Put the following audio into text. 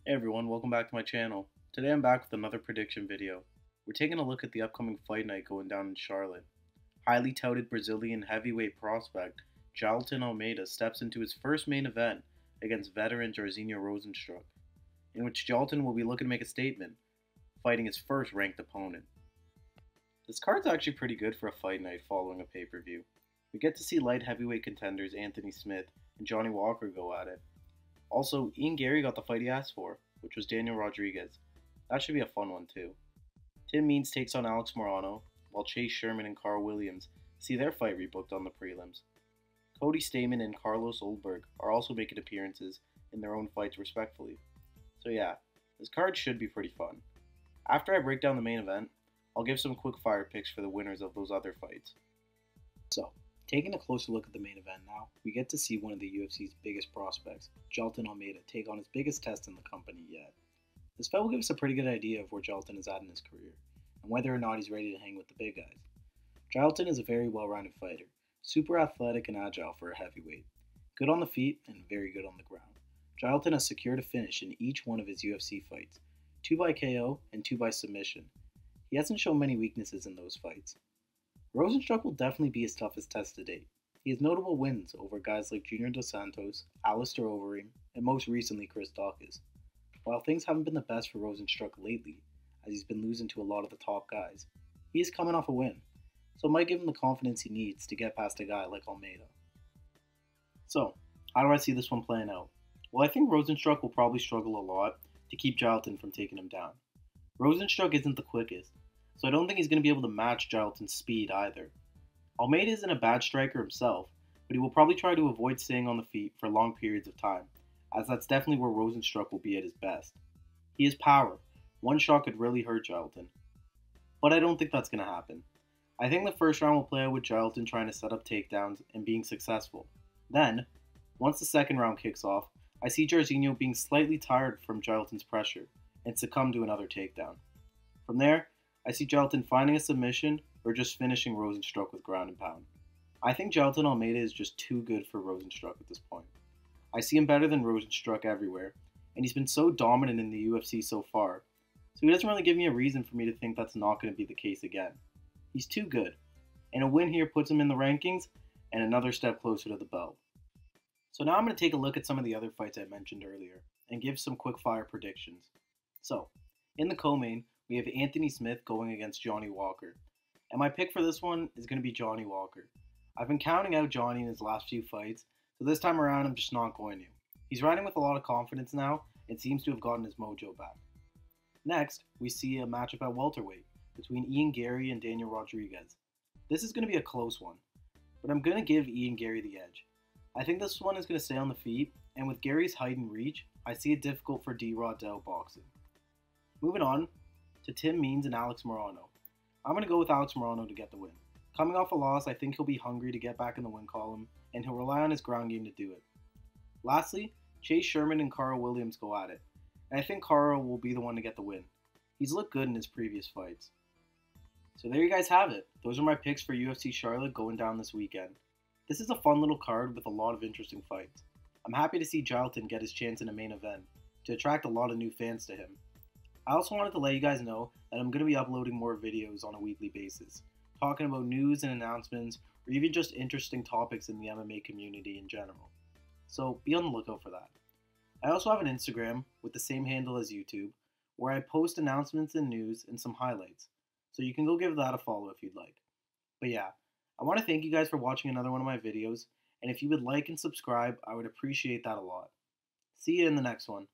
Hey everyone, welcome back to my channel. Today I'm back with another prediction video. We're taking a look at the upcoming fight night going down in Charlotte. Highly touted Brazilian heavyweight prospect Jailton Almeida steps into his first main event against veteran Jairzinho Rozenstruik, in which Jailton will be looking to make a statement, fighting his first ranked opponent. This card's actually pretty good for a fight night following a pay-per-view. We get to see light heavyweight contenders Anthony Smith and Johnny Walker go at it. Also, Ian Gary got the fight he asked for, which was Daniel Rodriguez. That should be a fun one too. Tim Means takes on Alex Morano, while Chase Sherman and Carl Williams see their fight rebooked on the prelims. Cody Stamann and Carlos Oldberg are also making appearances in their own fights respectfully. So yeah, this card should be pretty fun. After I break down the main event, I'll give some quick fire picks for the winners of those other fights. So, taking a closer look at the main event now, we get to see one of the UFC's biggest prospects, Jailton Almeida, take on his biggest test in the company yet. This fight will give us a pretty good idea of where Jailton is at in his career, and whether or not he's ready to hang with the big guys. Jailton is a very well-rounded fighter, super athletic and agile for a heavyweight, good on the feet and very good on the ground. Jailton has secured a finish in each one of his UFC fights, 2 by KO and 2 by submission. He hasn't shown many weaknesses in those fights. Rozenstruik will definitely be his toughest test to date. He has notable wins over guys like Junior Dos Santos, Alistair Overeem, and most recently Chris Daukaus. While things haven't been the best for Rozenstruik lately, as he's been losing to a lot of the top guys, he is coming off a win, so it might give him the confidence he needs to get past a guy like Almeida. So, how do I see this one playing out? Well, I think Rozenstruik will probably struggle a lot to keep Jailton from taking him down. Rozenstruik isn't the quickest, so I don't think he's going to be able to match Jailton's speed either. Almeida isn't a bad striker himself, but he will probably try to avoid staying on the feet for long periods of time, as that's definitely where Rozenstruik will be at his best. He has power. One shot could really hurt Jailton. But I don't think that's going to happen. I think the first round will play out with Jailton trying to set up takedowns and being successful. Then, once the second round kicks off, I see Jairzinho being slightly tired from Jailton's pressure and succumb to another takedown. From there, I see Jailton finding a submission or just finishing Rozenstruik with ground and pound. I think Jailton Almeida is just too good for Rozenstruik at this point. I see him better than Rozenstruik everywhere, and he's been so dominant in the UFC so far, so he doesn't really give me a reason for me to think that's not going to be the case again. He's too good, and a win here puts him in the rankings and another step closer to the belt. So now I'm going to take a look at some of the other fights I mentioned earlier and give some quick fire predictions. So, in the co-main, we have Anthony Smith going against Johnny Walker. And my pick for this one is going to be Johnny Walker. I've been counting out Johnny in his last few fights, so this time around I'm just not going to. He's riding with a lot of confidence now and seems to have gotten his mojo back. Next, we see a matchup at welterweight between Ian Gary and Daniel Rodriguez. This is going to be a close one, but I'm going to give Ian Gary the edge. I think this one is going to stay on the feet, and with Gary's height and reach, I see it difficult for D-Rod to outbox him. Moving on to Tim Means and Alex Morano. I'm going to go with Alex Morano to get the win. Coming off a loss, I think he'll be hungry to get back in the win column, and he'll rely on his ground game to do it. Lastly, Chase Sherman and Carl Williams go at it, and I think Carl will be the one to get the win. He's looked good in his previous fights. So there you guys have it. Those are my picks for UFC Charlotte going down this weekend. This is a fun little card with a lot of interesting fights. I'm happy to see Jailton get his chance in a main event, to attract a lot of new fans to him. I also wanted to let you guys know that I'm going to be uploading more videos on a weekly basis, talking about news and announcements, or even just interesting topics in the MMA community in general. So be on the lookout for that. I also have an Instagram with the same handle as YouTube, where I post announcements and news and some highlights, so you can go give that a follow if you'd like. But yeah, I want to thank you guys for watching another one of my videos, and if you would like and subscribe, I would appreciate that a lot. See you in the next one.